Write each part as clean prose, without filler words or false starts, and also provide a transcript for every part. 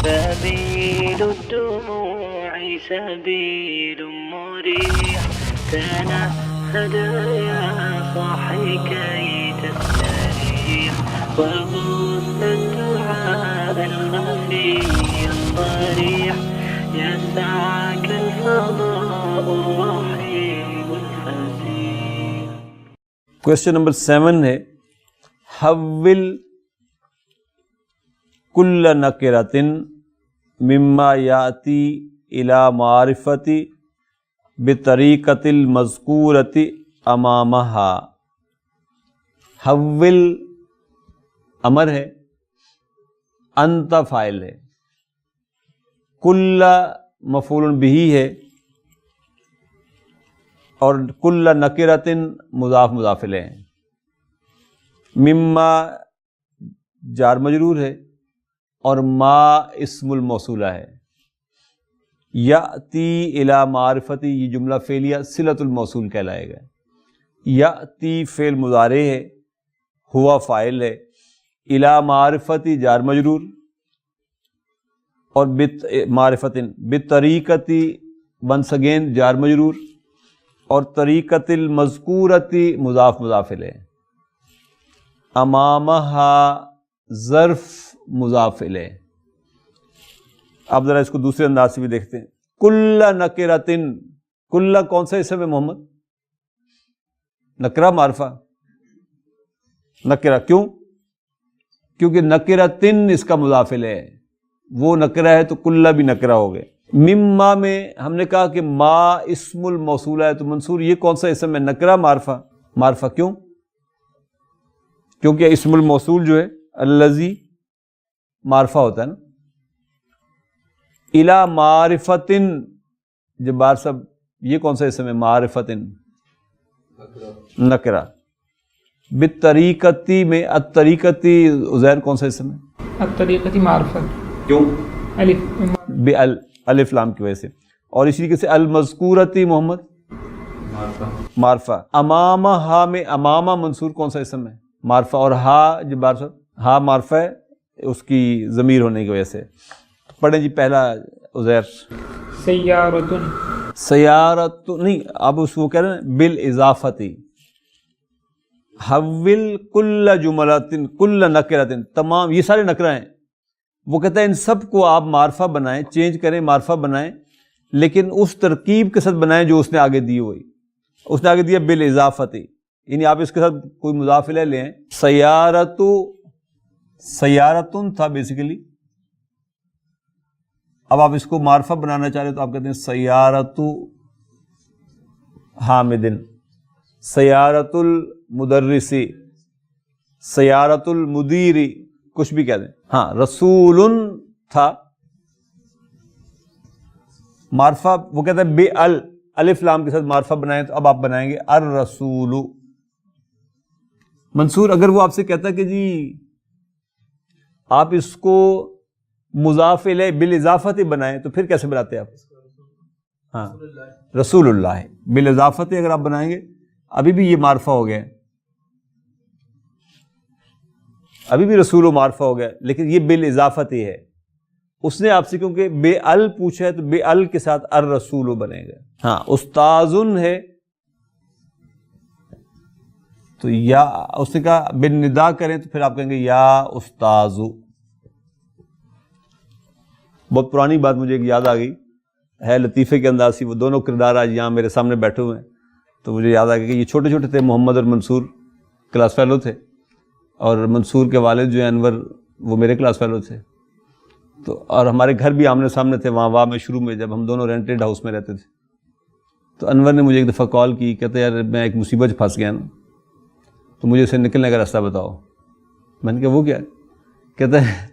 سبيل الدموع سبيل مريح تنهد يا صاحي كي تستريح وغص الدعاء الخفي الصريح يسعك الفضاء الرحيم الفسيح. کوشچن نمبر 7 ہے حول کل نکرۃ مما یاتی الی معرفت بطریقۃ المذکورۃ امامہا. حول امر ہے، انت فاعل ہے، کل مفعول بہ ہے، اور کل نکرۃ مضاف مضاف الیہ ہے. مما جار مجرور ہے اور ما اسم الموصولہ ہے. یاتی الی معرفتی یہ جملہ فعلیہ صلۃ الموصول کہلائے گا. یاتی فعل مضارع ہے، ہوا فاعل ہے، الی معرفتی جار مجرور، اور معرفت بطریقتی ونس اگین جار مجرور، اور طریقۃ المذکورۃ مضاف مضاف الیہ. امامہا ظرف مضاف الیہ. اب ذرا اس کو دوسرے انداز سے بھی دیکھتے ہیں. کل نکرۃ، کل کون سا اسم ہے محمد؟ نکرہ معرفہ؟ نکرہ. کیوں؟ کیونکہ نکرۃ اس کا مضاف الیہ ہے، وہ نکرہ ہے تو کل بھی نکرہ ہو گئے. مما میں ہم نے کہا کہ ما اسم الموصولہ ہے، تو منصور یہ کون سا اسم ہے؟ نکرہ معرفہ؟ معرفہ. کیوں؟ کیونکہ اسم الموصول جو ہے الذی معرفہ ہوتا ہے نا. الی معرفت جبار صاحب یہ کون سا اسم ہے؟ معرفت نکرہ. بالطریقتی میں الطریقتی عزیر کون سا اسم ہے؟ الطریقتی معرفت. کیوں؟ الف الف لام کی وجہ سے. اور اسی طریقے سے المذکورتی محمد معرفہ. امامہ ہا میں امامہ منصور کون سا اسم ہے؟ معرفہ. اور ہا جبار صاحب ہا معرفہ ہے اس کی ضمیر ہونے کی وجہ سے. پڑھیں جی پہلا عزیر. سیارتن. سیارت نہیں، اب اس کو کہہ رہے ہیں بالاضافتی. حول کل جملۃ کل نکرۃ، تمام یہ سارے نکرہ ہیں. وہ کہتا ہے ان سب کو آپ معرفہ بنائیں، چینج کریں، معرفہ بنائیں، لیکن اس ترکیب کے ساتھ بنائیں جو اس نے آگے دی ہوئی. اس نے آگے دیا بالاضافتی، یعنی آپ اس کے ساتھ کوئی مضاف الیہ لیں. سیارتن تھا بیسیکلی. اب آپ اس کو معرفہ بنانا چاہ رہے تو آپ کہتے ہیں سیارت حامدن، سیارت المدرسی، سیارت المدیری، کچھ بھی کہہ دیں. ہاں رسول تھا معرفہ، وہ کہتا ہے بے الف لام کے ساتھ معرفہ بنائیں، تو اب آپ بنائیں گے الرسول. منصور اگر وہ آپ سے کہتا ہے کہ جی آپ اس کو مضاف الیہ بالاضافت بنائیں، تو پھر کیسے بناتے ہیں آپ؟ ہاں رسول اللہ بالاضافت اگر آپ بنائیں گے، ابھی بھی یہ معرفہ ہو گیا، ابھی بھی رسول و معرفہ ہو گیا، لیکن یہ بالاضافت ہی ہے. اس نے آپ سے کیونکہ بے ال پوچھا ہے تو بے ال کے ساتھ الرسول بنے گا. ہاں استاذن ہے تو یا اس نے کہا بالندا کریں تو پھر آپ کہیں گے یا استاذو. بہت پرانی بات مجھے ایک یاد آ گئی ہے، لطیفے کے انداز سے. وہ دونوں کردار آج یہاں میرے سامنے بیٹھے ہوئے ہیں، تو مجھے یاد آ گیا کہ یہ چھوٹے چھوٹے تھے. محمد اور منصور کلاس فیلو تھے، اور منصور کے والد جو ہیں انور وہ میرے کلاس فیلو تھے. تو اور ہمارے گھر بھی آمنے سامنے تھے وہاں واہ میں شروع میں، جب ہم دونوں رینٹڈ ہاؤس میں رہتے تھے. تو انور نے مجھے ایک دفعہ کال کی، کہتے یار میں ایک مصیبت پھنس گیا نا، تو مجھے اسے نکلنے کا راستہ بتاؤ. میں نے کہا وہ کیا؟ کہتا ہے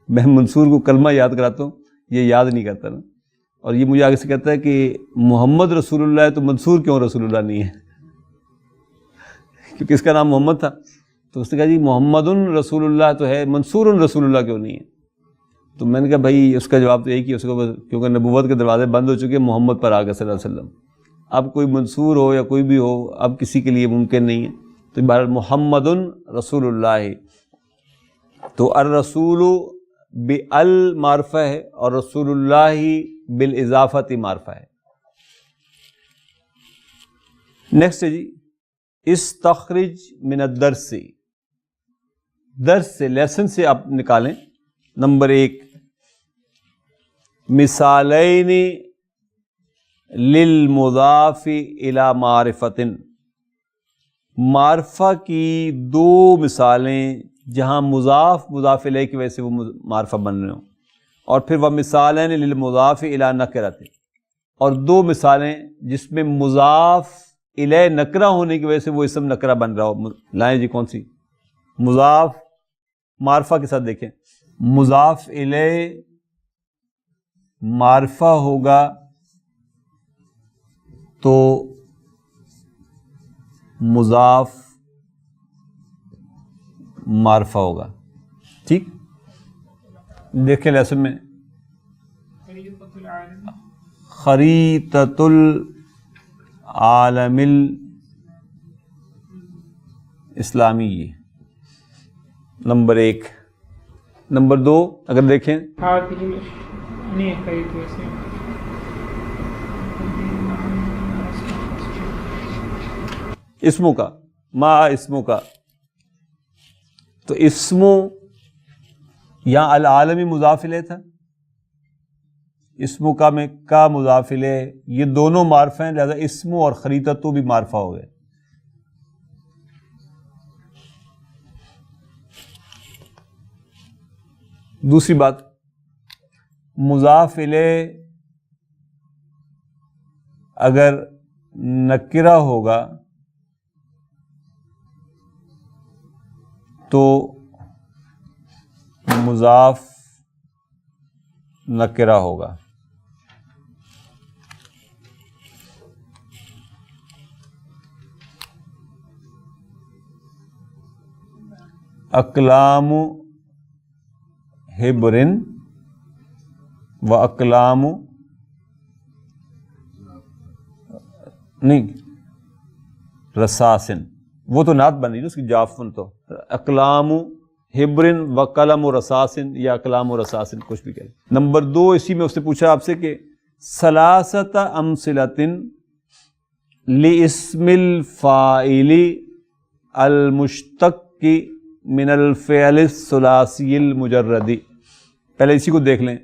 میں منصور کو کلمہ یاد کراتا ہوں، یہ یاد نہیں کرتا نا. اور یہ مجھے آگے سے کہتا ہے کہ محمد رسول اللہ ہے تو منصور کیوں رسول اللہ نہیں ہے؟ کیونکہ اس کا نام محمد تھا. تو اس نے کہا جی محمد رسول اللہ تو ہے، منصور رسول اللہ کیوں نہیں ہے؟ تو میں نے کہا بھائی اس کا جواب تو یہی کہ اس کو کیونکہ نبوت کے دروازے بند ہو چکے، محمد پر آ گئے صلی اللہ علیہ وسلم. اب کوئی منصور ہو یا کوئی بھی ہو، اب کسی کے لیے ممکن نہیں ہے. تو بہرحال محمد رسول اللہ. تو الرسول بِال معرفہ ہے اور رسول اللہ بالاضافت معرفہ ہے. نیکسٹ ہے جی استخرج من الدرس، درس سے لیسن سے آپ نکالیں. نمبر 1 مثالین للمضاف الی معرفۃ، معرفہ کی 2 مثالیں جہاں مضاف مضاف الیہ کی وجہ سے وہ معرفہ بن رہے ہوں، اور پھر وہ مثالین للمضاف الی نکرۃ، اور 2 مثالیں جس میں مضاف الیہ نکرہ ہونے کی وجہ سے وہ اسم نکرہ بن رہا ہو. لائیں جی کون سی؟ مضاف معرفہ کے ساتھ دیکھیں، مضاف الیہ معرفہ ہوگا تو مضاف معرفہ ہوگا. ٹھیک، دیکھیں لیسن میں خریطۃ العالم الاسلامی، نمبر 1. نمبر 2 اگر دیکھیں نہیں خرید ویسے اسموں کا، ما اسموں کا، تو اسموں یہاں العالمی مضاف الیہ تھا، اسموں کا میں کا مضاف الیہ، یہ دونوں معرفہ ہیں، لہذا اسموں اور خریطتوں بھی معرفہ ہو گئے. دوسری بات، مضاف الیہ اگر نکرہ ہوگا تو مضاف نکرہ ہوگا. اقلام حبرن و اقلام نہیں رصاصن، وہ تو نعت بن رہی ہے اس کی جافن، تو اقلام حبرن و قلم و رصاصن یا اقلام و رصاصن کچھ بھی کہہ. نمبر 2 اسی میں اس نے پوچھا آپ سے کہ ثلاثۃ امثلۃ لاسم الفاعل المشتق من الفعل الثلاثی المجرد. پہلے اسی کو دیکھ لیں.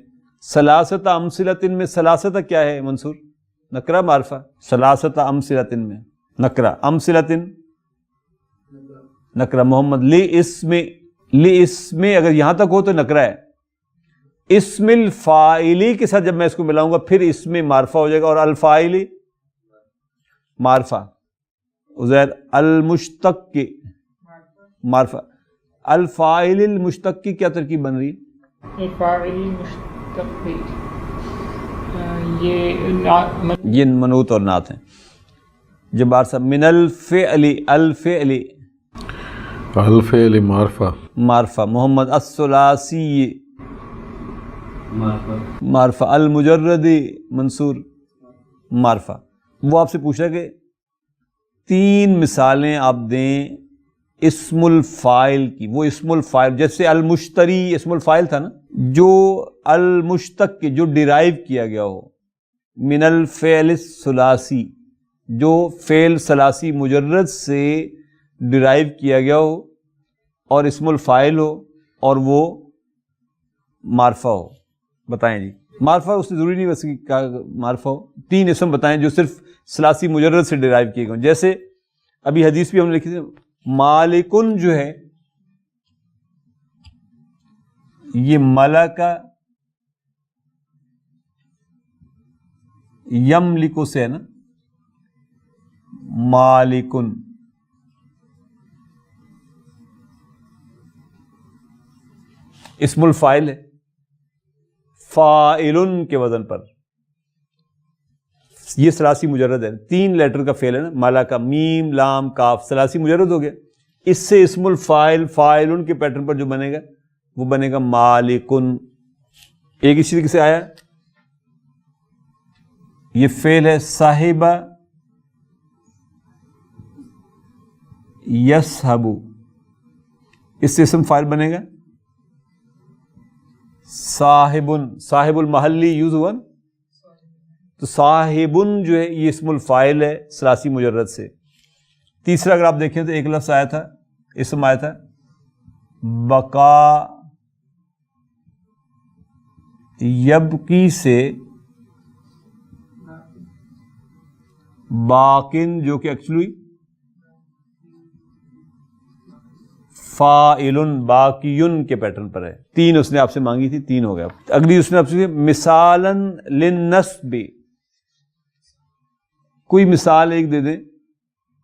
ثلاثۃ امثلۃ میں ثلاثۃ کیا ہے منصور؟ نکرہ معرفہ. ثلاثۃ امثلۃ میں نکرہ، امثلۃ نکرہ. محمد اسم اگر یہاں تک ہو تو نکرہ ہے. اسم الفاعلی کے ساتھ جب میں اس کو ملاؤں گا پھر اسم معرفہ ہو جائے گا، اور الفاعلی معرفہ. عزیر المشتق معرفہ. الفاعل المشتق کی کیا ترکیب بن رہی ہے؟ الفاعل مشتق، یہ منوط اور نعت ہیں. جب عرصہ من الفعل، الفعل معرفہ، معرفہ. محمد الثلاثی معرفہ. المجرد منصور معرفہ. وہ آپ سے پوچھا کہ 3 مثالیں آپ دیں اسم الفاعل کی. وہ اسم الفاعل جیسے المشتری اسم الفاعل تھا نا، جو المشتق کے جو ڈیرائیو کیا گیا ہو، من الفعل الثلاثی جو فعل ثلاثی مجرد سے ڈیرائیو کیا گیا ہو اور اسم الفاعل ہو اور وہ معرفہ ہو. بتائیں جی. معرفہ اس سے ضروری نہیں ویسے کیا معرفہ ہو. 3 اسم بتائیں جو صرف ثلاثی مجرد سے ڈیرائیو کیے گئے. جیسے ابھی حدیث بھی ہم نے لکھی تھی، مالکن جو ہے یہ ملکہ یملکو سے ہے نا، مالکن. اسم الفاعل ہے، فاعلن کے وزن پر. یہ ثلاثی مجرد ہے، 3 لیٹر کا فعل ہے نا، ملکہ میم لام کاف، ثلاثی مجرد ہو گیا. اس سے اسم الفاعل فاعلن کے پیٹرن پر جو بنے گا وہ بنے گا مالکن. ایک اسی طریقے سے آیا، یہ فعل ہے صاحبہ یصحب، اس سے اسم فاعل بنے گا صاحبن، صاحب المحلی یوز ہوا نا، تو صاحبن جو ہے یہ اسم الفاعل ہے ثلاثی مجرد سے. تیسرا اگر آپ دیکھیں تو ایک لفظ آیا تھا، اسم آیا تھا بقا، یبکی سے باقن جو کہ ایکچولی فاعلن باقین کے پیٹرن پر ہے. 3 اس نے آپ سے مانگی تھی، 3 ہو گیا. اگلی اس نے آپ سے مثالاً للنصب، کوئی مثال ایک دے دیں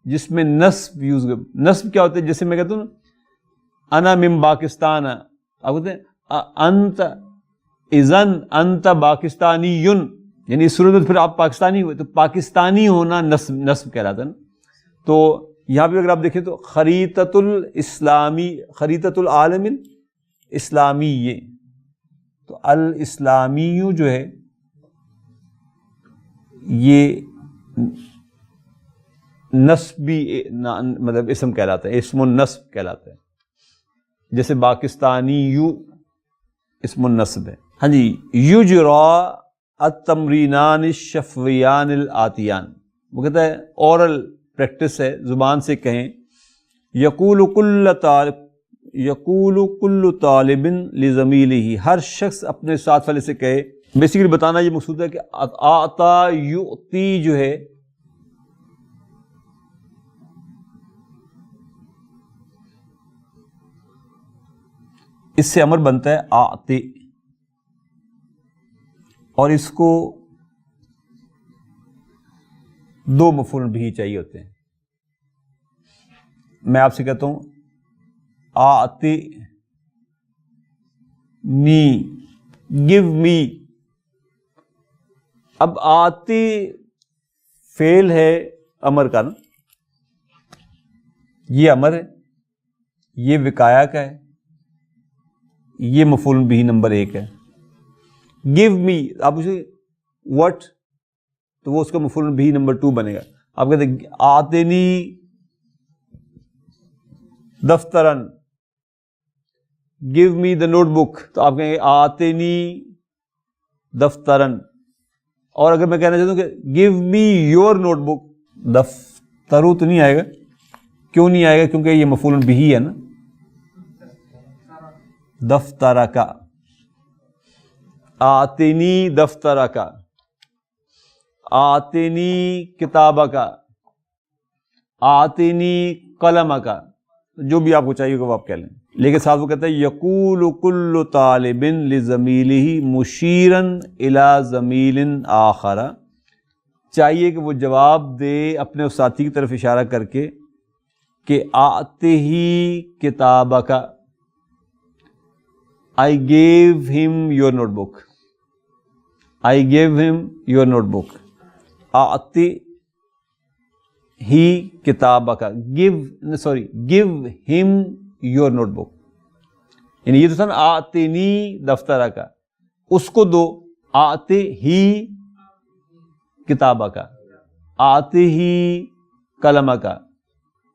جس میں نصب یوز. نصب کیا ہوتا ہے؟ جیسے میں کہتا ہوں نا انا من پاکستان، آپ کہتے ہیں انت اذن انت پاکستانی، یعنی اس صورت میں پھر آپ پاکستانی ہوئے، تو پاکستانی ہونا نصب کہلاتا ہے نا. تو یہاں پہ اگر آپ دیکھیں تو خریطۃ الاسلامی، خریطۃ العالم اسلامی، یہ تو الاسلامی جو ہے یہ نصبی مطلب اسم کہلاتا ہے، اسم النصب کہلاتا ہے. جیسے پاکستانی یو اسم النصب ہے. ہاں جی. یجرا التمرینان الشفویان الآتیان، وہ کہتا ہے اورل پریکٹس ہے، زبان سے کہیں. یقول کل طالب لزمیلہ، ہر شخص اپنے ساتھ والے سے کہے. بیسیکلی بتانا یہ مقصود ہے کہ آتا یعطی جو ہے اس سے امر بنتا ہے آتے، اور اس کو 2 مفعول بھی چاہیے ہوتے ہیں. میں آپ سے کہتا ہوں آتے نی، گیو می. اب آتے فعل ہے امر کا نا، یہ امر ہے، یہ وقایا کا ہے، یہ مفعول بھی نمبر 1 ہے. گیو می، آپ اسے وٹ، تو وہ اس کا مفعول بھی نمبر 2 بنے گا. آپ کہتے ہیں آتنی دفترن، گیو می دا نوٹ بک، تو آپ کہیں گے آتنی دفترن. اور اگر میں کہنا چاہتا ہوں کہ give me your note book, دفترو تو نہیں آئے گا. کیوں نہیں آئے گا؟ کیونکہ یہ مفعول بھی ہے نا. دفترک، آتنی دفترک، آتنی کتابک، آتنی قلمک، جو بھی آپ کو چاہیے وہ آپ کہہ لیں. لیکن ساتھ وہ کہتا ہے یقول کل طالب لزمیلہ مشیرا الی زمیل آخر، چاہیے کہ وہ جواب دے اپنے ساتھی کی طرف اشارہ کر کے کہ آتے ہی کتابک، I gave him your notebook. I gave him your notebook. آتی ہی کتابک، give him your notebook. یعنی یہ تو تھا نا آتنی دفترک، اس کو دو آتے ہی کتابک، آتے ہی قلمک،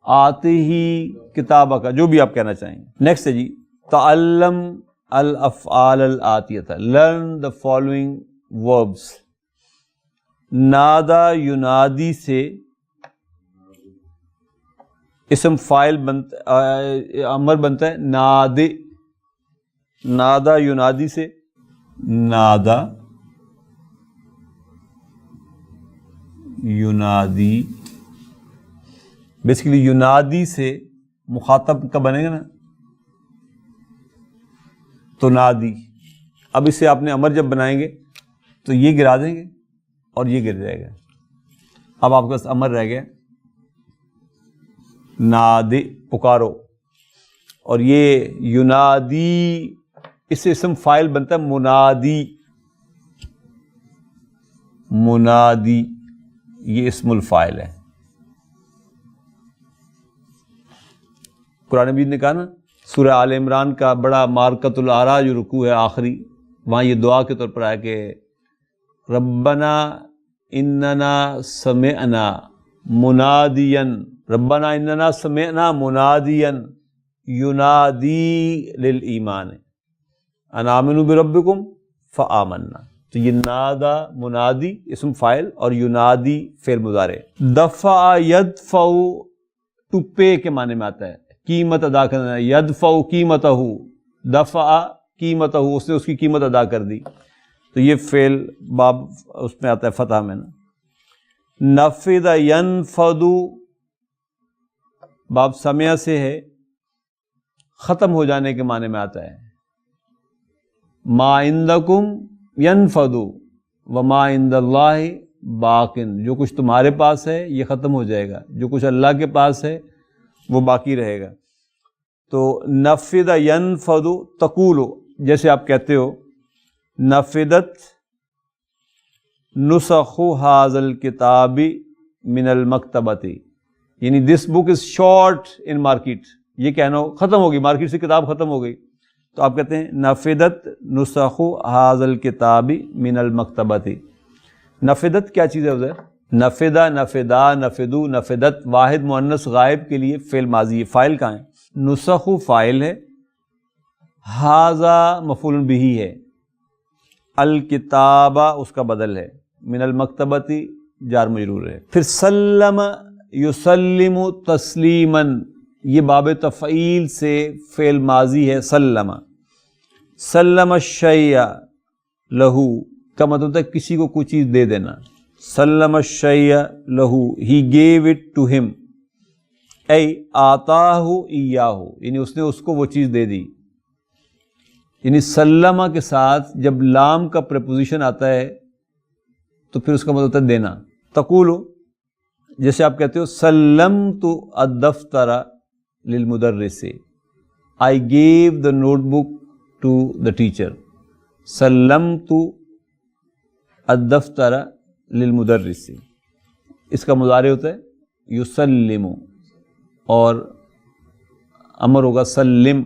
آتے ہی کتابک، جو بھی آپ کہنا چاہیں. نیکسٹ ہے جی تعلم الافعال الآتیہ، learn the following verbs. نادا ینادی سے اسم فاعل امر بنتا ہے نادے. نادا ینادی سے، نادا ینادی، بیسیکلی ینادی سے مخاطب کا بنے گا نا تو نادی. اب اسے آپ نے امر جب بنائیں گے تو یہ گرا دیں گے اور یہ گر جائے گا. اب آپ کے پاس امر رہ گیا نادی، پکارو، اور یہ ینادی، اس سے اسم فاعل بنتا ہے منادی. منادی یہ اسم الفاعل ہے. قرآن مجید نے کہا نا سورہ آل عمران کا بڑا مارکۃ الآرا جو رکوع ہے آخری، وہاں یہ دعا کے طور پر آیا کہ ربنا اننا سمعنا منادیا، ربنا اننا سمعنا منادیا ینادی للایمان. ان آمنوا بربکم فآمنا. تو یہ نادا منادی اسم فاعل اور ینادی فعل مضارع. دفع یدفع ٹو پے کے معنی میں آتا ہے، قیمت ادا کرنا. یدفع قیمتہ، دفع قیمتہ، اس نے اس کی قیمت ادا کر دی. تو یہ فعل باب اس میں آتا ہے فتح میں نا. نفذ ینفذ باب سمع سے ہے، ختم ہو جانے کے معنی میں آتا ہے. ما عندکم ینفذ وما عند اللہ باقٍ، جو کچھ تمہارے پاس ہے یہ ختم ہو جائے گا، جو کچھ اللہ کے پاس ہے وہ باقی رہے گا. تو نفذ ینفذ تقول، جیسے آپ کہتے ہو نفذت نسخ ھذا الکتاب من المکتبۃ، یعنی دس بک از شارٹ ان مارکیٹ، یہ کہنا ختم ہوگی، مارکیٹ سے کتاب ختم ہو گئی. تو آپ کہتے ہیں نفذت نسخ ھذا الکتاب من المکتبۃ. نفذت کیا چیز ہے ادھر؟ نفذا، نفذا، نفذو، نفذت واحد مؤنث غائب کے لیے فعل ماضی ہے. فاعل کہاں ہے؟ نسخ فاعل ہے، ھذا مفعول بہ ہے، الکتابہ اس کا بدل ہے، من المکتبۃ جار مجرور ہے. پھر سلم یسلم تسلیما، یہ باب تفعیل سے فعل ماضی ہے سلم. سلم الشیء لہو کا مطلب ہے کسی کو کوئی چیز دے دینا. سلم الشیء لہو، ہی گیو اٹ ٹو ہم، ای آتاہ ایاہ، یعنی اس نے اس کو وہ چیز دے دی. یعنی سلمہ کے ساتھ جب لام کا پریپوزیشن آتا ہے تو پھر اس کا مطلب ہوتا ہے دینا. تقول، جیسے آپ کہتے ہو سلمت الدفتر للمدرس، I gave the notebook to the teacher. سلمت الدفتر للمدرس، اس کا مضارع ہوتا ہے یسلم، اور امر ہوگا سلم،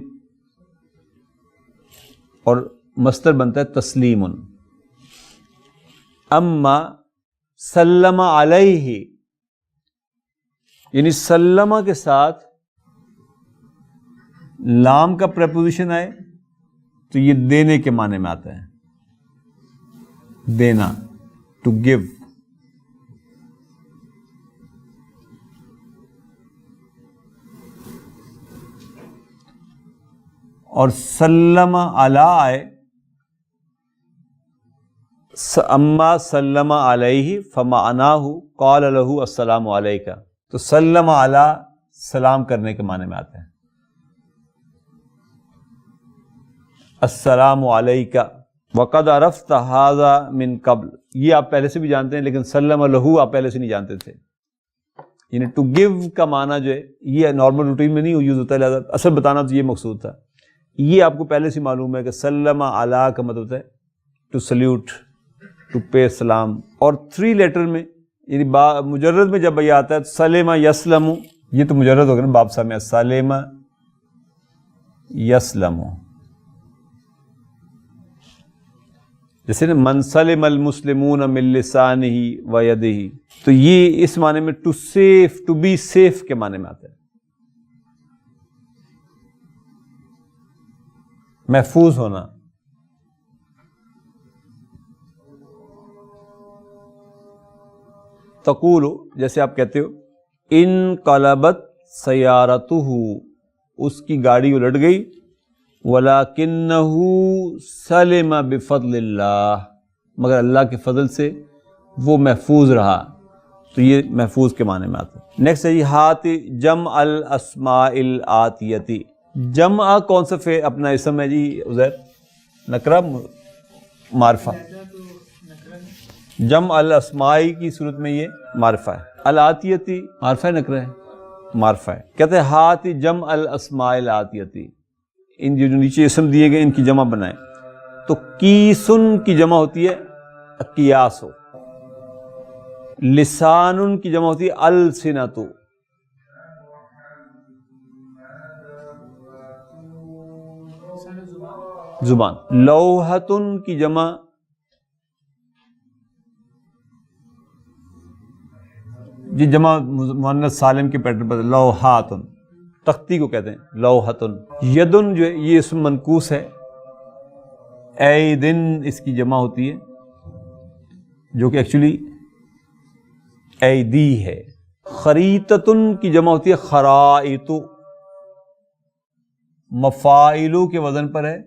اور مصدر بنتا ہے تسلیم. اما سلم علیہ، یعنی سلمہ کے ساتھ لام کا پریپوزیشن آئے تو یہ دینے کے معنی میں آتا ہے، دینا، ٹو گیو. اور سلم علی آئے، اما سلم علیہ فمعناہ قال لہ السلام علیکہ. تو سلم علی سلام کرنے کے معنی میں آتا ہے. السلام علیکہ وقد عرفت ھذا من قبل، یہ آپ پہلے سے بھی جانتے ہیں، لیکن سلم لہو آپ پہلے سے نہیں جانتے تھے. یعنی ٹو گیو کا معنی جو ہے یہ نارمل روٹین میں نہیں یوز ہوتا ہے، لہٰذا اصل بتانا تو یہ مقصود تھا. یہ آپ کو پہلے سے معلوم ہے کہ سلم علی کا مطلب ہے ٹو سلیوٹ، ٹو پے سلام. اور 3 لیٹر میں یعنی مجرد میں جب یہ آتا ہے سلم یسلم، یہ تو مجرد ہوگا نا، باب سامع سلم یسلم، جیسے نا من سلم المسلمون من لسانہ و یدہ، تو یہ اس معنی میں to safe, to be safe کے معنی میں آتا ہے، محفوظ ہونا. تقول، جیسے آپ کہتے ہو انقلبت سیارتہ، اس کی گاڑی الٹ گئی، وَلَكِنَّهُ سَلِمَ بِفَضْلِ اللَّهِ، مگر اللہ کے فضل سے وہ محفوظ رہا. تو یہ محفوظ کے معنی میں آتا ہے. نیکسٹ ہے جی ہاتھ جمع الاسماء الآتیتی. جمع کون سا اپنا اسم ہے جی عزیر؟ نکرہ معرفہ. جمع الاسماء کی صورت میں یہ معرفہ ہے. الآتیتی معرفہ نکرہ ہے، معرفہ ہے. کہتے ہیں ہاتھ جمع الاسماء الآتیتی، ان جو نیچے اسم دیے گئے ان کی جمع بنائیں. تو کیسن کی جمع ہوتی ہے اکیاسو، لسان کی جمع ہوتی ہے السنتو، زبان. لوحتن کی جمع جی جمع مؤنث سالم کے پیٹرن پر لوحاتن، تختی کو کہتے ہیں لوحتن. یدن جو ہے یہ اسم منقوص ہے، ایدن اس کی جمع ہوتی ہے جو کہ ایکچولی ایدی ہے. خریطتن کی جمع ہوتی ہے خرائط، مفاعلو کے وزن پر ہے،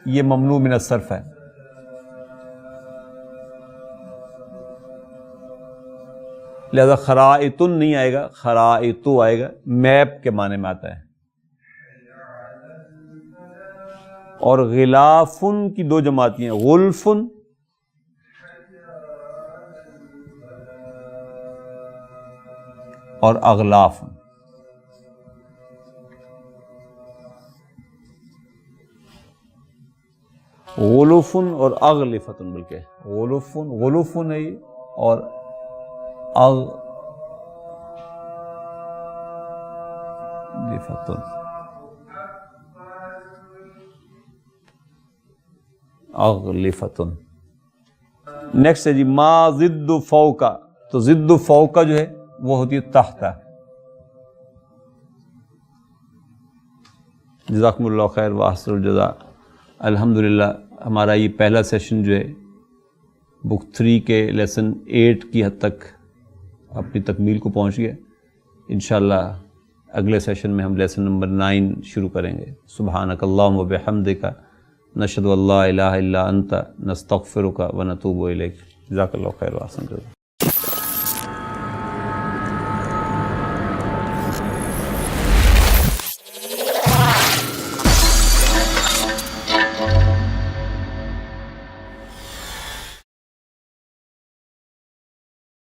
یہ ممنوع من الصرف ہے. لہذا خرائطن نہیں آئے گا، خرائطو آئے گا، میپ کے معنی میں آتا ہے. اور غلافن کی دو جماعتیں ہیں، غلفن اور اغلافن. غلفن اور اغلفتن، بلکہ غلفن ہے یہ، اور اغلفتن. نیکسٹ ہے جی ما ضد فوقا. تو ضد فوقا جو ہے وہ ہوتی ہے تحت. جزاکم اللہ خیر واحسن الجزاء. الحمدللہ ہمارا یہ پہلا سیشن جو ہے بک 3 کے لیسن 8 کی حد تک اپنی تکمیل کو پہنچ گیا. انشاءاللہ اگلے سیشن میں ہم لیسن نمبر 9 شروع کریں گے. سبحانک اللہم و بحمدک نشہد ان لا الہ الا انت نستغفرک و نتوب الیک. جزاک اللہ خیر واحسن الجزاء.